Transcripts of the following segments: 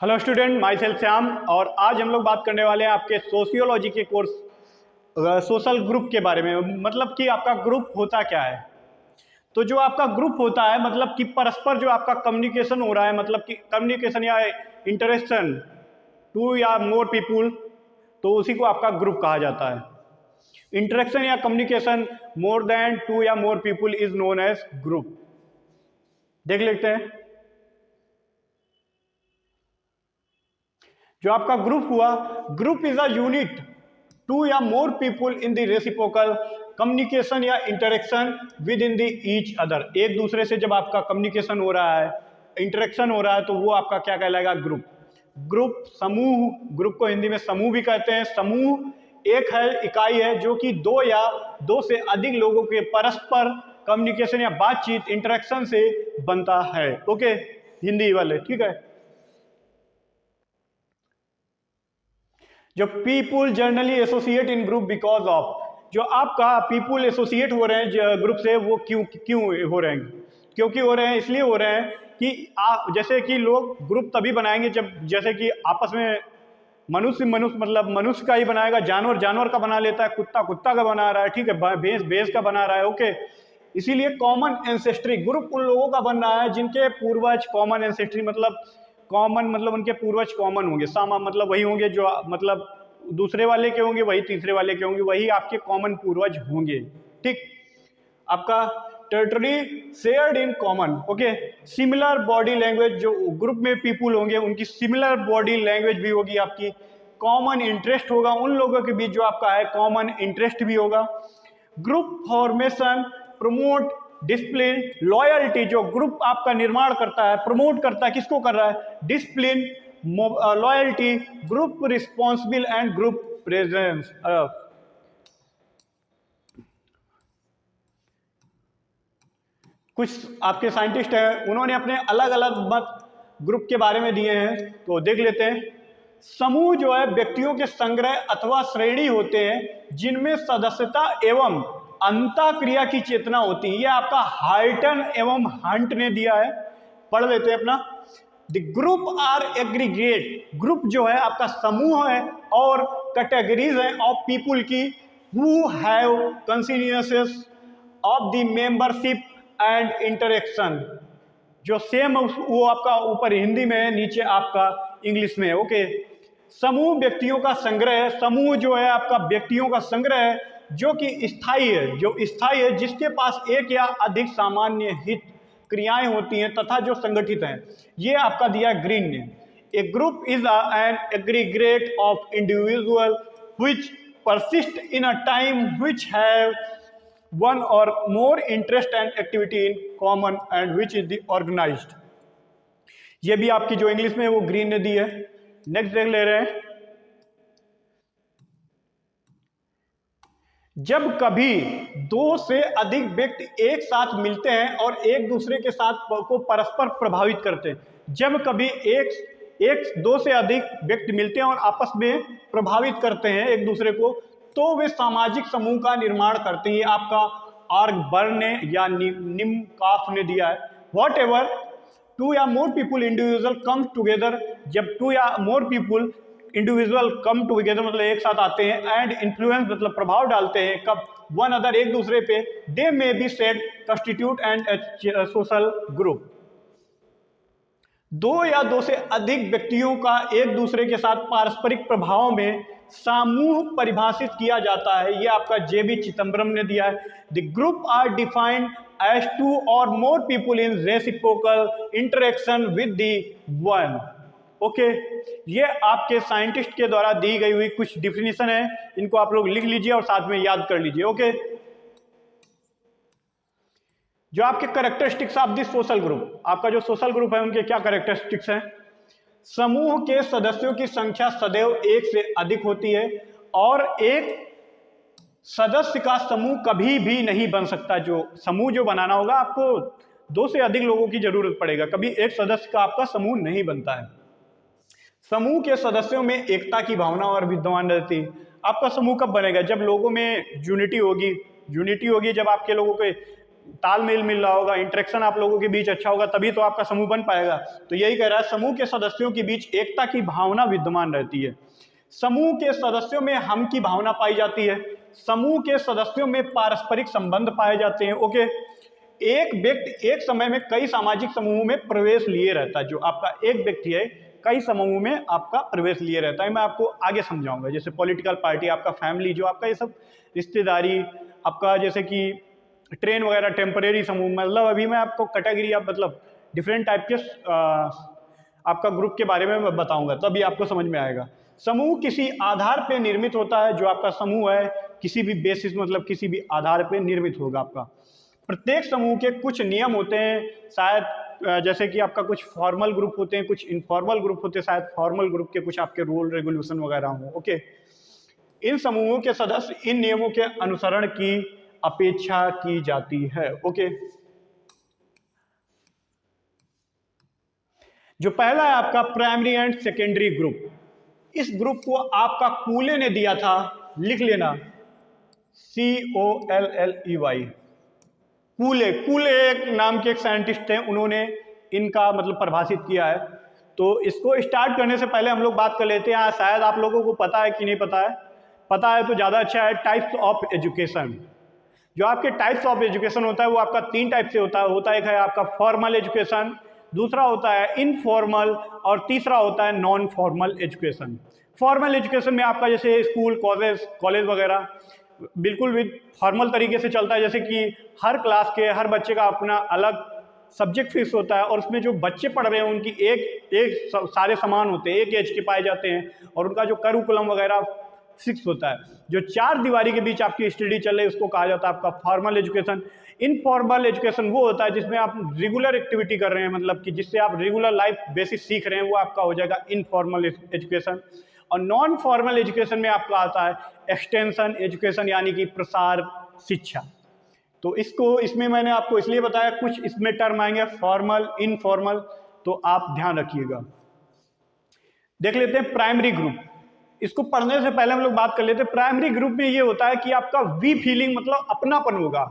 Hello student, my self Shyam. और आज हम लोग बात करने वाले हैं आपके सोशियोलॉजी के कोर्स सोशल ग्रुप के बारे में। मतलब कि आपका ग्रुप होता क्या है। तो जो आपका ग्रुप होता है मतलब कि परस्पर जो आपका कम्युनिकेशन हो रहा है, मतलब कि कम्युनिकेशन या इंटरेक्शन टू या मोर पीपुल, तो उसी को आपका ग्रुप कहा जाता है। इंटरेक्शन या कम्युनिकेशन मोर देन टू या more people is known as group. देख लेते हैं। जो आपका ग्रुप हुआ, group is a unit two या more people in the reciprocal communication या interaction within the each other. एक दूसरे से जब आपका कम्युनिकेशन हो रहा है, इंटरेक्शन हो रहा है, तो वो आपका क्या कहलाएगा? ग्रुप। ग्रुप समूह, ग्रुप को हिंदी में समूह भी कहते हैं। समूह एक है, इकाई है जो कि दो या दो से अधिक लोगों के परस्पर कम्युनिकेशन या बातचीत इंटरेक्शन से बनता है। ओके, हिंदी वाले ठीक है। जो people generally associate in group because of, जो आपका पीपुल एसोसिएट हो रहे हैं ग्रुप से, वो क्यों क्यों हो रहे हैं? क्योंकि हो रहे हैं, इसलिए हो रहे हैं कि जैसे कि लोग ग्रुप तभी बनाएंगे जब, जैसे कि आपस में मनुष्य मनुष्य मतलब मनुष्य का ही बनाएगा, जानवर जानवर का बना लेता है, कुत्ता कुत्ता का बना रहा है, ठीक है, भैंस भैंस का बना रहा है। ओके, इसीलिए कॉमन एंसेस्ट्री ग्रुप उन लोगों का बन रहा है जिनके पूर्वज कॉमन एंसेस्ट्री मतलब कॉमन मतलब उनके पूर्वज कॉमन होंगे। सामा मतलब वही होंगे जो मतलब दूसरे वाले के होंगे, वही तीसरे वाले के होंगे, वही आपके कॉमन पूर्वज होंगे। ठीक, आपका territory shared in common. Okay, similar body language, जो ग्रुप में पीपुल होंगे उनकी सिमिलर बॉडी लैंग्वेज भी होगी आपकी। कॉमन इंटरेस्ट होगा उन लोगों के बीच जो आपका है, कॉमन इंटरेस्ट भी होगा। Group formation promote discipline loyalty, जो ग्रुप आपका निर्माण करता है, प्रमोट करता है, किसको कर रहा है? Discipline, loyalty, group responsible and group presence. कुछ आपके साइंटिस्ट हैं, उन्होंने अपने अलग अलग मत ग्रुप के बारे में दिए हैं, तो देख लेते हैं। समूह जो है व्यक्तियों के संग्रह अथवा श्रेणी होते हैं जिनमें सदस्यता एवं अंतःक्रिया की चेतना होती है। ये आपका हाइटन एवं हंट ने दिया है, पढ़ लेते हैं अपना। The group are aggregate, group जो है आपका समूह है और कैटेगरीज है ऑफ पीपुल की who have consciousness of the membership and interaction. जो सेम वो आपका ऊपर हिंदी में है, नीचे आपका इंग्लिश में है। ओके, समूह व्यक्तियों का संग्रह है। समूह जो है आपका व्यक्तियों का संग्रह है जो कि स्थायी है, जो स्थायी है, जिसके पास एक या अधिक सामान्य हित क्रियाएं होती हैं तथा जो संगठित हैं। ये आपका दिया ग्रीन ने। A group is an aggregate of individual which persist in a time which have one or more interest and activity in common and which is the organized। ये भी आपकी जो इंग्लिश में है वो ग्रीन ने दी है। नेक्स्ट देख ले रहे हैं। जब कभी दो से अधिक व्यक्ति एक साथ मिलते हैं और एक दूसरे के साथ को परस्पर प्रभावित करते हैं, जब कभी एक दो से अधिक व्यक्ति मिलते हैं और आपस में प्रभावित करते हैं एक दूसरे को, तो वे सामाजिक समूह का निर्माण करते हैं। आपका आर्ग बर्न ने या निम काफ ने दिया है। वॉट एवर टू या more people individual come together, जब टू या more people individual come together मतलब एक साथ आते हैं, एंड इन्फ्लुएंस मतलब प्रभाव डालते हैं, कब? वन अदर, एक दूसरे पे, they may be said constitute and social group. दो या दो से अधिक व्यक्तियों का एक दूसरे के साथ पारस्परिक प्रभाव में समूह परिभाषित किया जाता है। ये आपका जेबी चिदम्बरम ने दिया है। The group are defined as two और more people in reciprocal interaction with the one. Okay, ये आपके साइंटिस्ट के द्वारा दी गई हुई कुछ डिफिनीशन है, इनको आप लोग लिख लीजिए और साथ में याद कर लीजिए। ओके, जो आपके characteristics of the social group, आपका जो सोशल ग्रुप है उनके क्या कैरेक्टरिस्टिक्स हैं? समूह के सदस्यों की संख्या सदैव एक से अधिक होती है और एक सदस्य का समूह कभी भी नहीं बन सकता। जो समूह जो बनाना होगा आपको दो से अधिक लोगों की जरूरत पड़ेगा, कभी एक सदस्य का आपका समूह नहीं बनता है। समूह के सदस्यों में एकता की भावना और विद्यमान रहती है। आपका समूह कब बनेगा? जब लोगों में यूनिटी होगी। यूनिटी होगी जब आपके लोगों के तालमेल मिल रहा होगा, इंटरेक्शन आप लोगों के बीच अच्छा होगा, तभी तो आपका समूह बन पाएगा। तो यही कह रहा है, समूह के सदस्यों के बीच एकता की भावना विद्यमान रहती है। समूह के सदस्यों में हम की भावना पाई जाती है। समूह के सदस्यों में पारस्परिक संबंध पाए जाते हैं। ओके, एक व्यक्ति एक समय में कई सामाजिक समूहों में प्रवेश लिए रहता है। जो आपका एक व्यक्ति है कई समूहों में आपका प्रवेश लिए रहता है। मैं आपको आगे समझाऊंगा, जैसे पॉलिटिकल पार्टी, आपका फैमिली, जो आपका ये सब रिश्तेदारी, आपका जैसे कि ट्रेन वगैरह, टेम्परेरी समूह, मतलब अभी मैं आपको कैटेगरी आप मतलब डिफरेंट टाइप के आपका ग्रुप के बारे में मैं बताऊंगा, तभी आपको समझ में आएगा। समूह किसी आधार पे निर्मित होता है। जो आपका समूह है किसी भी बेसिस मतलब किसी भी आधार पे निर्मित होगा आपका। प्रत्येक समूह के कुछ नियम होते हैं, शायद जैसे कि आपका कुछ फॉर्मल ग्रुप होते हैं, कुछ इनफॉर्मल ग्रुप होते हैं, शायद फॉर्मल ग्रुप के कुछ आपके रूल रेगुलेशन वगैरह हो। ओके, इन समूहों के सदस्य इन नियमों के अनुसरण की अपेक्षा की जाती है। ओके, जो पहला है आपका प्राइमरी एंड सेकेंडरी ग्रुप। इस ग्रुप को आपका कूले ने दिया था, लिख लेना, COLLEY। कूले, कूले एक नाम के एक साइंटिस्ट हैं, उन्होंने इनका मतलब परिभाषित किया है। तो इसको स्टार्ट करने से पहले हम लोग बात कर लेते हैं, शायद आप लोगों को पता है कि नहीं पता है, पता है तो ज़्यादा अच्छा है। Types of education. जो आपके टाइप्स ऑफ एजुकेशन होता है वो आपका 3 टाइप से होता है। एक है आपका फॉर्मल एजुकेशन, दूसरा होता है इनफॉर्मल, और तीसरा होता है non formal education. Formal education में आपका जैसे स्कूल, कॉलेज वगैरह बिल्कुल भी फॉर्मल तरीके से चलता है, जैसे कि हर क्लास के हर बच्चे का अपना अलग सब्जेक्ट फिक्स होता है, और उसमें जो बच्चे पढ़ रहे हैं उनकी एक सारे समान होते हैं, एक एज के पाए जाते हैं, और उनका जो करिकुलम वगैरह फिक्स होता है। जो 4 दीवारी के बीच आपकी स्टडी चल रही है उसको कहा जाता है आपका फॉर्मल एजुकेशन। इनफॉर्मल एजुकेशन वो होता है जिसमें आप रेगुलर एक्टिविटी कर रहे हैं, मतलब कि जिससे आप रेगुलर लाइफ बेसिस सीख रहे हैं, वो आपका हो जाएगा इनफॉर्मल एजुकेशन। और नॉन फॉर्मल एजुकेशन में आपका आता है एक्सटेंशन एजुकेशन, यानी कि प्रसार शिक्षा। तो इसमें मैंने आपको इसलिए बताया, कुछ इसमें टर्म आएंगे फॉर्मल, इनफॉर्मल, तो आप ध्यान रखिएगा। देख लेते हैं प्राइमरी ग्रुप। इसको पढ़ने से पहले हम लोग बात कर लेते हैं। प्राइमरी ग्रुप में ये होता है कि आपका वी फीलिंग मतलब अपनापन होगा,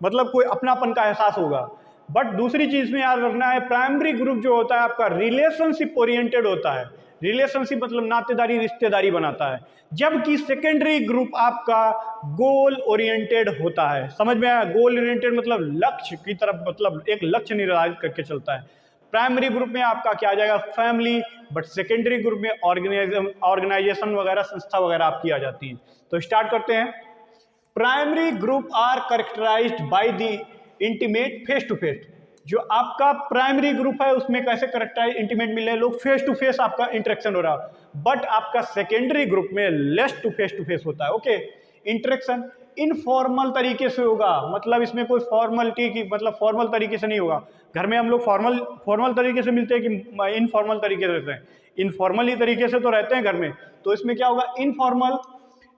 मतलब कोई अपनापन का एहसास होगा। बट दूसरी चीज में याद रखना है, प्राइमरी ग्रुप जो होता है आपका रिलेशनशिप ओरिएंटेड होता है। रिलेशनशिप मतलब नातेदारी, रिश्तेदारी बनाता है। जबकि सेकेंडरी ग्रुप आपका गोल ओरिएंटेड होता है। समझ में आया? गोल ओरिएंटेड मतलब लक्ष्य की तरफ, मतलब एक लक्ष्य निर्धारित करके चलता है। प्राइमरी ग्रुप में आपका क्या आ जाएगा, फैमिली, बट सेकेंडरी ग्रुप में ऑर्गेनाइजेशन वगैरह, संस्था वगैरह आपकी आ जाती है। तो स्टार्ट करते हैं। Primary group are characterised by the intimate face to face. जो आपका प्राइमरी ग्रुप है उसमें कैसे करेक्टराइज, इंटीमेट मिल रहे हैं लोग, फेस टू फेस आपका इंटरेक्शन हो रहा है। बट आपका सेकेंडरी ग्रुप में लेस टू फेस होता है। ओके, इंटरेक्शन इनफॉर्मल तरीके से होगा, मतलब इसमें कोई फॉर्मलिटी की मतलब फॉर्मल तरीके से नहीं होगा। घर में हम लोग फॉर्मल तरीके से मिलते हैं कि इनफॉर्मल तरीके से रहते हैं? इनफॉर्मली तरीके से तो रहते हैं घर में। तो इसमें क्या होगा, informal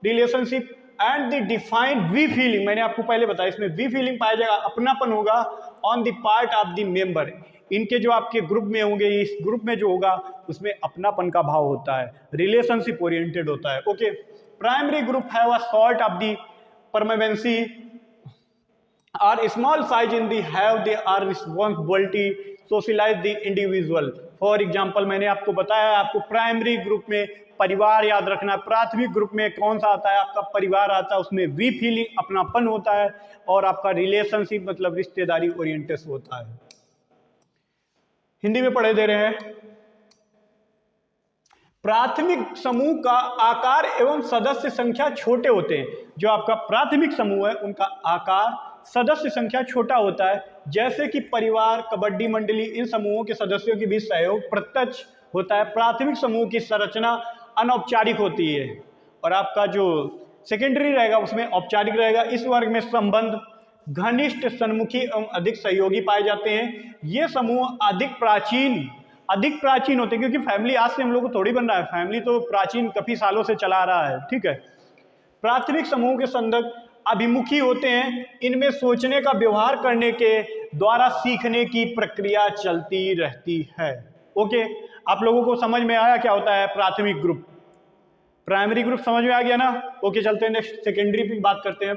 relationship and the defined we feeling. मैंने आपको पहले बताया, इसमें वी फीलिंग पाया जाएगा, अपनापन होगा on the part of the member. इनके जो आपके ग्रुप में होंगे, इस ग्रुप में जो होगा उसमें अपनापन का भाव होता है, रिलेशनशिप ओरिएंटेड होता है। Okay, primary group have a sort of the permanency are small size in the have they are responsibility socialize the individual। For example मैंने आपको बताया, आपको प्राइमरी ग्रुप में परिवार याद रखना है। प्राथमिक ग्रुप में कौन सा आता है, आपका परिवार आता है, उसमें वी फीलिंग अपनापन होता है, और आपका रिलेशनशिप मतलब रिश्तेदारी ओरिएंटेड होता है। हिंदी में पढ़े दे रहे हैं। प्राथमिक समूह का आकार एवं सदस्य संख्या छोटे होते हैं। जो आपका प्राथमिक समूह है उनका आकार, सदस्य संख्या छोटा होता है। जैसे कि परिवार, कबड्डी मंडली, इन समूहों के सदस्यों के बीच सहयोग प्रत्यक्ष होता है। प्राथमिक समूह की संरचना अनौपचारिक होती है, और आपका जो सेकेंडरी रहेगा उसमें औपचारिक रहेगा। इस वर्ग में संबंध घनिष्ठ, सन्मुखी एवं अधिक सहयोगी पाए जाते हैं। ये समूह अधिक प्राचीन होते हैं, क्योंकि फैमिली आज से हम लोग को थोड़ी बन रहा है, फैमिली तो प्राचीन काफी सालों से चला आ रहा है। ठीक है। प्राथमिक समूह के संदर्भ अभिमुखी होते हैं। इनमें सोचने का व्यवहार करने के द्वारा सीखने की प्रक्रिया चलती रहती है। ओके, आप लोगों को समझ में आया क्या होता है प्राथमिक ग्रुप? प्राइमरी ग्रुप समझ में आ गया ना? ओके, चलते हैं नेक्स्ट सेकेंडरी पे बात करते हैं।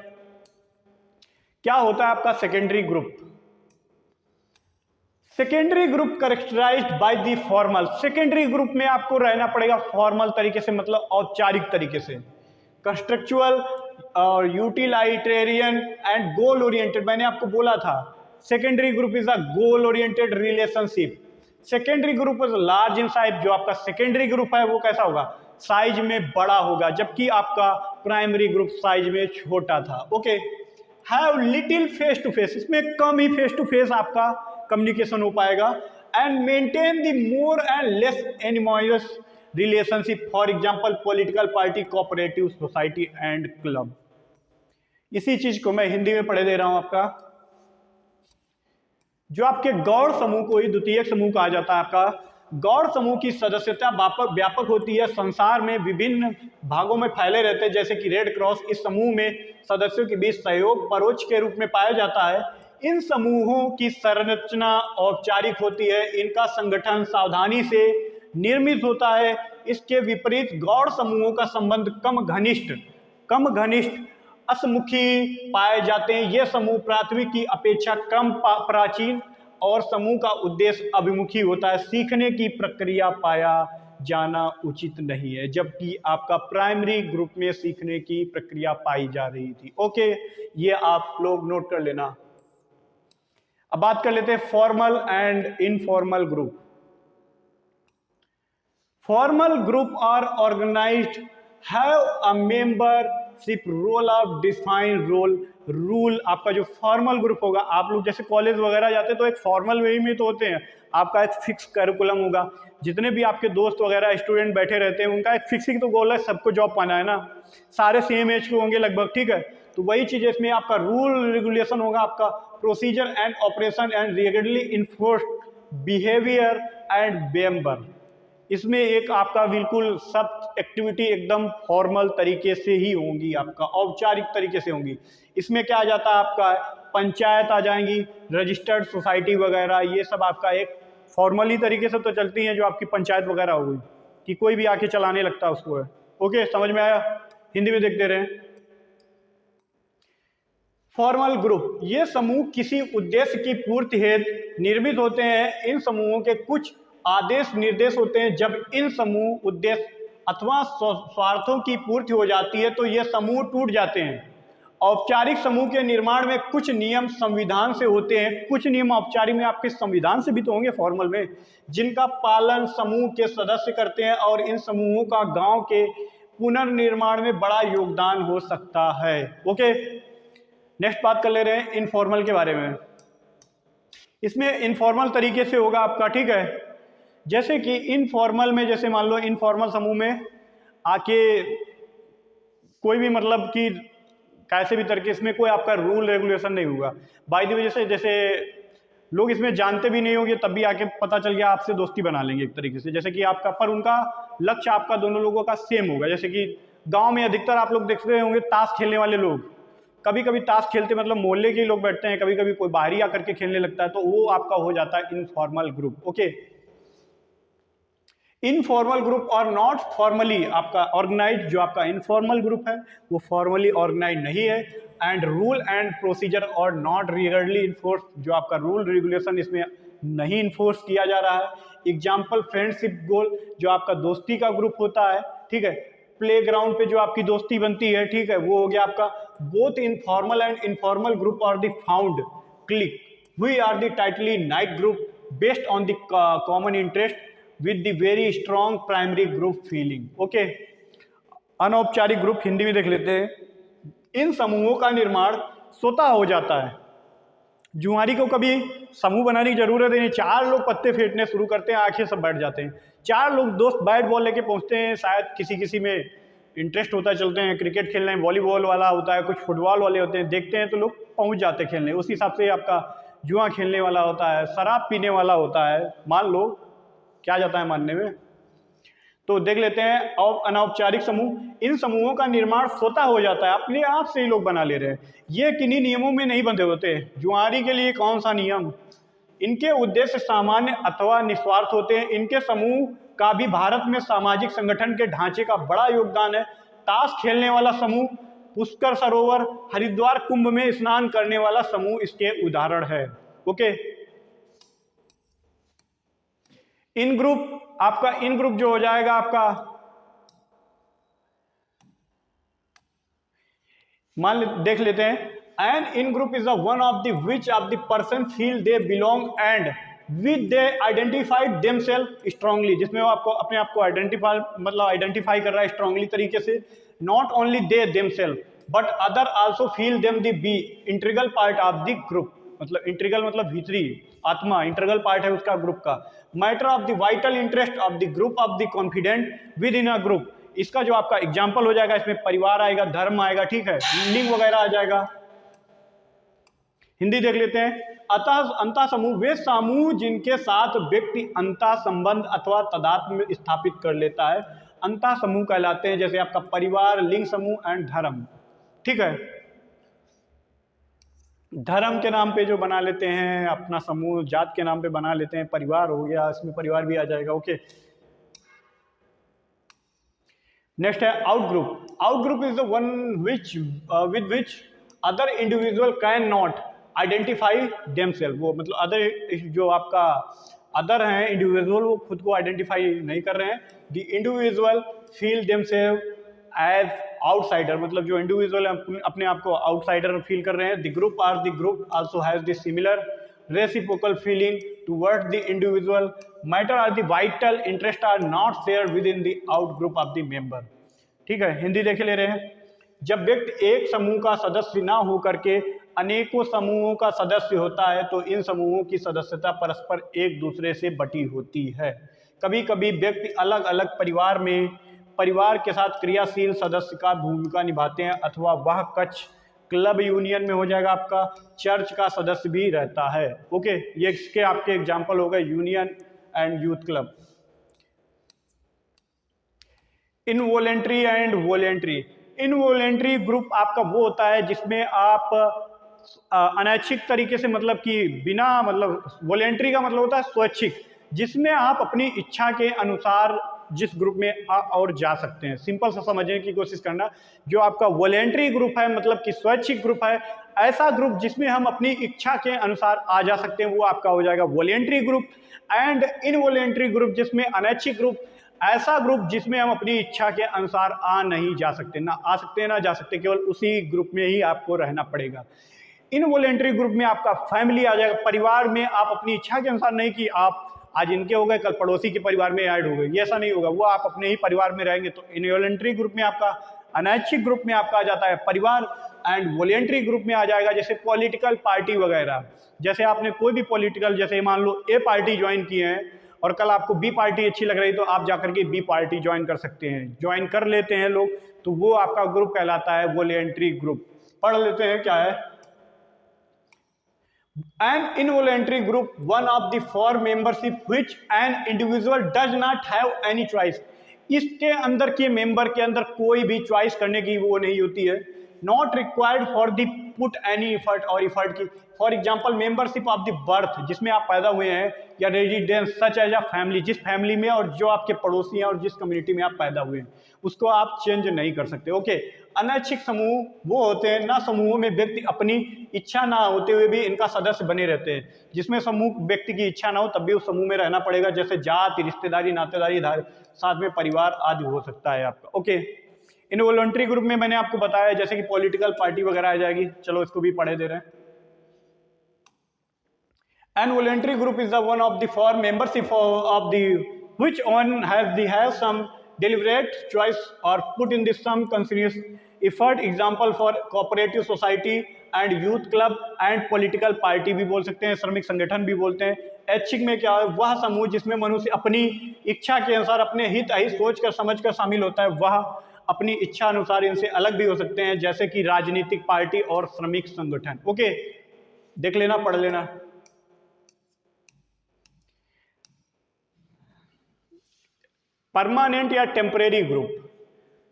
क्या होता है आपका secondary group? Secondary group characterised by the formal. Secondary group में आपको रहना पड़ेगा फॉर्मल तरीके से, मतलब औपचारिक तरीके से, कंस्ट्रक्चुअल और यूटिलाइटेरियन एंड गोल ओरिएंटेड। मैंने आपको बोला था secondary group is a goal oriented relationship. Secondary group is large in size. जो आपका सेकेंडरी ग्रुप है वो कैसा होगा? साइज में बड़ा होगा, जबकि आपका प्राइमरी ग्रुप साइज में छोटा था। Okay, have little face to face, इसमें कम ही फेस टू फेस आपका कम्युनिकेशन हो पाएगा। And maintain the more and less animous relationship, for example political party, cooperative society and club. इसी चीज को मैं हिंदी में पढ़े दे रहा हूं आपका। जो आपके गौड़ समूह को ही द्वितीयक समूह कहा जाता है। आपका गौड़ समूह की सदस्यता व्यापक होती है, संसार में विभिन्न भागों में फैले रहते हैं, जैसे कि रेड क्रॉस। इस समूह में सदस्यों के बीच सहयोग परोक्ष के रूप में पाया जाता है। इन समूहों की संरचना औपचारिक होती है, इनका संगठन सावधानी से निर्मित होता है। इसके विपरीत गौड़ समूहों का संबंध कम घनिष्ठ असमुखी पाए जाते हैं। ये समूह प्राथमिक की अपेक्षा कम प्राचीन और समूह का उद्देश्य अभिमुखी होता है। सीखने की प्रक्रिया पाया जाना उचित नहीं है, जबकि आपका प्राइमरी ग्रुप में सीखने की प्रक्रिया पाई जा रही थी। ओके, ये आप लोग नोट कर लेना। अब बात कर लेते हैं formal and informal group. Formal group are organised have a membership role of defined rule. आपका जो फॉर्मल ग्रुप होगा, आप लोग जैसे कॉलेज वगैरह जाते हैं तो एक फॉर्मल वे में तो होते हैं, आपका एक फिक्स करिकुलम होगा। जितने भी आपके दोस्त वगैरह स्टूडेंट बैठे रहते हैं, उनका एक फिक्स ही तो गोल है, सबको जॉब पाना है ना, सारे सेम एज के होंगे लगभग, ठीक है। तो वही चीज इसमें आपका रूल रेगुलेशन होगा, आपका procedure and operation and regularly enforced behaviour and member. इसमें एक आपका बिल्कुल सब एक्टिविटी एकदम फॉर्मल तरीके से ही होंगी, आपका औपचारिक तरीके से होंगी। इसमें क्या आ जाता है आपका पंचायत आ जाएंगी, रजिस्टर्ड सोसाइटी वगैरह, ये सब आपका एक फॉर्मली तरीके से तो चलती हैं, जो आपकी पंचायत वगैरह हो गई कि कोई भी आके चलाने लगता है उसको है। ओके, समझ में आया? हिंदी में देखते रहे। फॉर्मल ग्रुप, ये समूह किसी उद्देश्य की पूर्ति हेतु निर्मित होते हैं। इन समूहों के कुछ आदेश निर्देश होते हैं। जब इन समूह उद्देश्य अथवा स्वार्थों की पूर्ति हो जाती है तो ये समूह टूट जाते हैं। औपचारिक समूह के निर्माण में कुछ नियम संविधान से होते हैं, कुछ नियम औपचारिक में आपके संविधान से भी तो होंगे फॉर्मल में, जिनका पालन समूह के सदस्य करते हैं, और इन समूहों का गांव के पुनर्निर्माण में बड़ा योगदान हो सकता है। ओके, नेक्स्ट बात कर ले रहे हैं इनफॉर्मल के बारे में। इसमें इनफॉर्मल तरीके से होगा आपका, ठीक है। जैसे कि इनफॉर्मल में, जैसे मान लो इनफॉर्मल समूह में आके कोई भी मतलब कि कैसे भी तरीके, इसमें कोई आपका रूल रेगुलेशन नहीं होगा। बाय द वे, जैसे लोग इसमें जानते भी नहीं होंगे, तब भी आके पता चल गया, आपसे दोस्ती बना लेंगे एक तरीके से, जैसे कि आपका, पर उनका लक्ष्य आपका दोनों लोगों का सेम होगा। जैसे कि गांव में अधिकतर आप लोग देखते होंगे ताश खेलने वाले लोग, कभी कभी ताश खेलते मतलब मोहल्ले के लोग बैठते हैं, कभी कभी कोई बाहरी आकर के खेलने लगता है, तो वो आपका हो जाता है informal group. Okay, informal group और नॉट फॉर्मली आपका ऑर्गेनाइज। जो आपका इनफॉर्मल ग्रुप है वो फॉर्मली ऑर्गेनाइज नहीं है। एंड रूल एंड प्रोसीजर और नॉट रेगुलरली इन्फोर्स, जो आपका रूल रेगुलेशन इसमें नहीं इन्फोर्स किया जा रहा है। एग्जाम्पल फ्रेंडशिप गोल, जो आपका दोस्ती का ग्रुप होता है, ठीक है। प्ले ग्राउंड पे जो आपकी दोस्ती बनती है, ठीक है, वो हो गया आपका। Both informal and informal group are the found click, we are the tightly knit group based on the common interest with the very strong primary group feeling। Okay, अनौपचारिक ग्रुप हिंदी में देख लेते हैं। इन समूहों का निर्माण स्वतः हो जाता है। जुआरी को कभी समूह बनाने की जरूरत नहीं, चार लोग पत्ते फेंटने शुरू करते हैं, आखिर सब बैठ जाते हैं। चार लोग दोस्त बैट बॉल लेके पहुंचते हैं, शायद किसी में इंटरेस्ट होता है, चलते हैं क्रिकेट खेलने, वॉलीबॉल वाला होता है, कुछ फुटबॉल वाले होते हैं, देखते हैं तो लोग पहुंच जाते हैं खेलने। उस हिसाब से आपका जुआ खेलने वाला होता है, शराब पीने वाला होता है, मान लो, क्या जाता है मानने में। तो देख लेते हैं और अनौपचारिक समूह। इन समूहों का निर्माण स्वतः हो जाता है, अपने आप से ही लोग बना ले रहे हैं। ये किन्हीं नियमों में नहीं बंधे होते। जुआरी के लिए कौन सा नियम? इनके उद्देश्य सामान्य अथवा निस्वार्थ होते हैं। इनके समूह का भी भारत में सामाजिक संगठन के ढांचे का बड़ा योगदान है। ताश खेलने वाला समूह पुष्कर सरोवर, हरिद्वार, कुंभ में स्नान करने वाला समूह इसके उदाहरण है। ओके, इन ग्रुप, आपका इन ग्रुप जो हो जाएगा आपका, देख लेते हैं, and in group is the one of the which of the person feel they belong and with they identified themselves strongly, जिसमें वो आपको अपने आप को आइडेंटिफाई कर रहा है स्ट्रांगली तरीके से। Not only they themselves but other also feel them the be integral part of the group, मतलब इंटीग्रल मतलब भीतरी आत्मा, इंटीग्रल पार्ट है उसका ग्रुप का। Matter of the vital interest of the group of the confident with in a group, इसका जो आपका एग्जाम्पल हो जाएगा, इसमें परिवार आएगा, धर्म आएगा, ठीक है, लिंग वगैरह आ जाएगा। हिंदी देख लेते हैं। अतः अंतः समूह वे समूह जिनके साथ व्यक्ति अंतः संबंध अथवा तादात्म्य स्थापित कर लेता है, अंतः समूह कहलाते हैं। जैसे आपका परिवार, लिंग समूह एंड धर्म, ठीक है। धर्म के नाम पे जो बना लेते हैं अपना समूह, जात के नाम पे बना लेते हैं, परिवार हो गया, इसमें परिवार भी आ जाएगा। ओके, नेक्स्ट है out group. Out group is the one which with which other individual can not identify themselves, वो मतलब अदर जो आपका अदर हैं इंडिविजुअल, वो खुद को आइडेंटिफाई नहीं कर रहे हैं। The individual feel themselves as outsider, मतलब जो इंडिविजुअल अपने आप को आउटसाइडर फील कर रहे हैं। The group also has the similar reciprocal feeling towards the individual. Matter are the vital interest are not shared within the out group of the member. ठीक है, हिंदी देख ले रहे हैं। जब व्यक्ति एक समूह का सदस्य ना हो करके अनेकों समूहों का सदस्य होता है तो इन समूहों की सदस्यता परस्पर एक दूसरे से बटी होती है। कभी कभी व्यक्ति अलग अलग परिवार के साथ क्रियाशील सदस्य का भूमिका निभाते हैं, अथवा वह कच्छ क्लब यूनियन में हो जाएगा, आपका चर्च का सदस्य भी रहता है। ओके, ये इसके आपके एग्जांपल हो गए union and youth club. Involuntary and voluntary. Involuntary group आपका वो होता है जिसमें आप अनैच्छिक तरीके से, मतलब कि बिना, मतलब वॉलेंट्री का मतलब होता है स्वैच्छिक, जिसमें आप अपनी इच्छा के अनुसार जिस ग्रुप में और जा सकते हैं। सिंपल सा समझने की कोशिश करना। जो आपका वॉलेंट्री ग्रुप है, मतलब कि स्वैच्छिक ग्रुप है, ऐसा ग्रुप जिसमें हम अपनी इच्छा के अनुसार आ जा सकते हैं, वो आपका हो जाएगा voluntary group. And involuntary group जिसमें अनैच्छिक ग्रुप, ऐसा ग्रुप जिसमें हम अपनी इच्छा के अनुसार आ नहीं जा सकते, ना आ सकते ना जा सकते, केवल उसी ग्रुप में ही आपको रहना पड़ेगा। इनवॉलेंट्री ग्रुप में आपका फैमिली आ जाएगा, परिवार में आप अपनी इच्छा के अनुसार नहीं कि आप आज इनके हो गए कल पड़ोसी के परिवार में ऐड हो गए, ये ऐसा नहीं होगा, वो आप अपने ही परिवार में रहेंगे। तो इनवॉलेंट्री ग्रुप में आपका, अनैच्छिक ग्रुप में आपका आ जाता है परिवार, एंड वॉलेंट्री ग्रुप में आ जाएगा जैसे पॉलिटिकल पार्टी वगैरह। जैसे आपने कोई भी पॉलिटिकल, जैसे मान लो ए पार्टी ज्वाइन किए हैं और कल आपको बी पार्टी अच्छी लग रही तो आप जाकर के बी पार्टी ज्वाइन कर सकते हैं, ज्वाइन कर लेते हैं लोग, तो वो आपका ग्रुप कहलाता है वॉलेंट्री ग्रुप। पढ़ लेते हैं क्या है। An involuntary group, one of the four membership which an individual does not have any choice. इसके अंदर के मेंबर के अंदर कोई भी चॉइस करने की वो नहीं होती है। Not required for the put any effort, और इफर्ट की, for example membership of the birth, जिसमें आप पैदा हुए हैं, या residence such as a family, जिस फैमिली में और जो आपके पड़ोसी हैं और जिस कम्युनिटी में आप पैदा हुए हैं, उसको आप चेंज नहीं कर सकते। ओके, अनैच्छिक समूह वो होते हैं ना, समूहों में व्यक्ति अपनी इच्छा ना होते हुए भी इनका सदस्य बने रहते हैं, जिसमें समूह व्यक्ति की इच्छा ना हो तब भी उस समूह में रहना पड़ेगा, जैसे जाति, रिश्तेदारी, नातेदारी, साथ में परिवार आदि हो सकता है आपका। ओके, इनवॉलंटरी ग्रुप में मैंने आपको बताया जैसे कि पॉलिटिकल पार्टी वगैरह आ जाएगी, चलो इसको भी पढ़े दे रहे हैं। An voluntary group is the one of the for membership of the which one have some deliberate choice or put in this some continuous effort, example for cooperative society and youth club and political party भी बोल सकते हैं, श्रमिक संगठन भी बोलते हैं। ऐच्छिक में क्या है, वह समूह जिसमें मनुष्य अपनी इच्छा के अनुसार अपने हित अहित सोच कर समझ कर शामिल होता है, वह अपनी इच्छा अनुसार इनसे अलग भी हो सकते हैं, जैसे कि राजनीतिक पार्टी और श्रमिक संगठन। ओके, देख लेना, पढ़ लेना। परमानेंट या टेम्परेरी ग्रुप।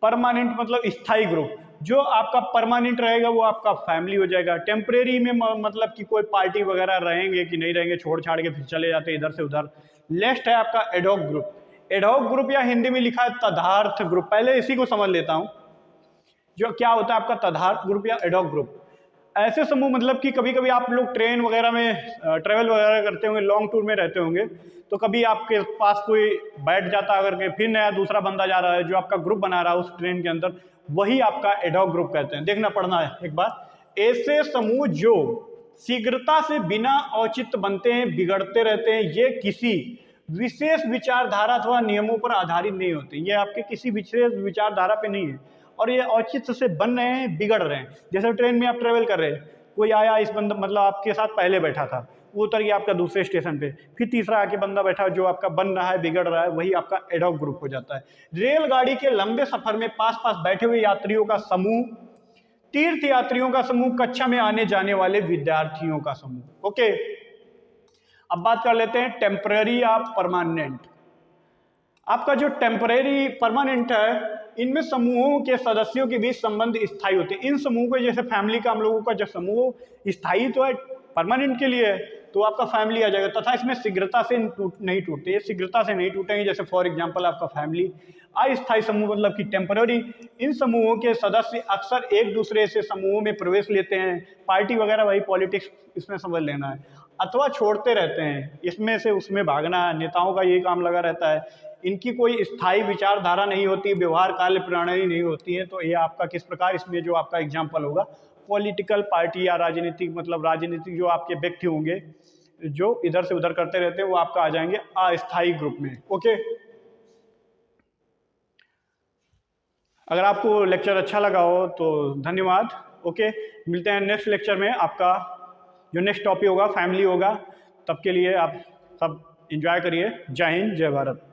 परमानेंट मतलब स्थायी ग्रुप, जो आपका परमानेंट रहेगा वो आपका फैमिली हो जाएगा। टेम्परेरी में मतलब कि कोई पार्टी वगैरह रहेंगे कि नहीं रहेंगे, छोड़ छाड़ के फिर चले जाते इधर से उधर। नेक्स्ट है आपका एडहॉक ग्रुप। एडहॉक ग्रुप या हिंदी में लिखा है तदार्थ ग्रुप। पहले इसी को समझ लेता हूँ। जो क्या होता है आपका तदर्थ ग्रुप या एडॉक ग्रुप। ऐसे समूह मतलब कि कभी कभी आप लोग ट्रेन वगैरह में ट्रैवल वगैरह करते होंगे, लॉन्ग टूर में रहते होंगे, तो कभी आपके पास कोई बैठ जाता अगर के फिर नया दूसरा बंदा जा रहा है जो आपका ग्रुप बना रहा है उस ट्रेन के अंदर, वही आपका एडॉक ग्रुप कहते हैं। देखना पड़ना है एक बार। ऐसे समूह जो शीघ्रता से बिना औचित्य बनते हैं, बिगड़ते रहते हैं, ये किसी विशेष विचारधारा अथवा नियमों पर आधारित नहीं होते, ये आपके किसी विशेष विचारधारा पे नहीं है और ये औचित्य से बन रहे हैं, बिगड़ रहे हैं। जैसे ट्रेन में आप ट्रेवल कर रहे हैं, कोई आया इस बंदा मतलब आपके साथ पहले बैठा था, वो उतर गया आपका दूसरे स्टेशन पे, फिर तीसरा आके बंदा बैठा जो आपका बन रहा है, बिगड़ रहा है, वही आपका एडॉक ग्रुप हो जाता है। रेलगाड़ी के लंबे सफर में पास पास बैठे हुए यात्रियों का समूह, तीर्थ यात्रियों का समूह, कक्षा में आने जाने वाले विद्यार्थियों का समूह। ओके, अब बात कर लेते हैं टेम्पररी या परमानेंट। आपका जो टेम्परेरी परमानेंट है, इनमें समूहों के सदस्यों के बीच संबंध स्थायी होते हैं। इन समूह को जैसे फैमिली का हम लोगों का जो समूह स्थायी तो है, परमानेंट के लिए है, तो आपका फैमिली आ जाएगा, तथा इसमें शीघ्रता से नहीं टूटते, ये शीघ्रता से नहीं टूटेंगे। जैसे फॉर एग्जांपल आपका फैमिली। अस्थायी समूह मतलब कि टेम्पररी, इन समूहों के सदस्य अक्सर एक दूसरे से समूहों में प्रवेश लेते हैं, पार्टी वगैरह वही पॉलिटिक्स इसमें समझ लेना है, अथवा छोड़ते रहते हैं, इसमें से उसमें भागना, नेताओं का यही काम लगा रहता है। इनकी कोई स्थायी विचारधारा नहीं होती, व्यवहार कार्य प्रणाली नहीं होती है। तो ये आपका किस प्रकार, इसमें जो आपका एग्जाम्पल होगा पॉलिटिकल पार्टी या राजनीतिक मतलब राजनीतिक जो आपके व्यक्ति होंगे जो इधर से उधर करते रहते हैं, वो आपका आ जाएंगे अस्थायी ग्रुप में। ओके, अगर आपको लेक्चर अच्छा लगा हो तो धन्यवाद। ओके, मिलते हैं नेक्स्ट लेक्चर में। आपका जो नेक्स्ट टॉपिक होगा फैमिली होगा, तब के लिए आप सब एंजॉय करिए। जय हिंद, जय भारत।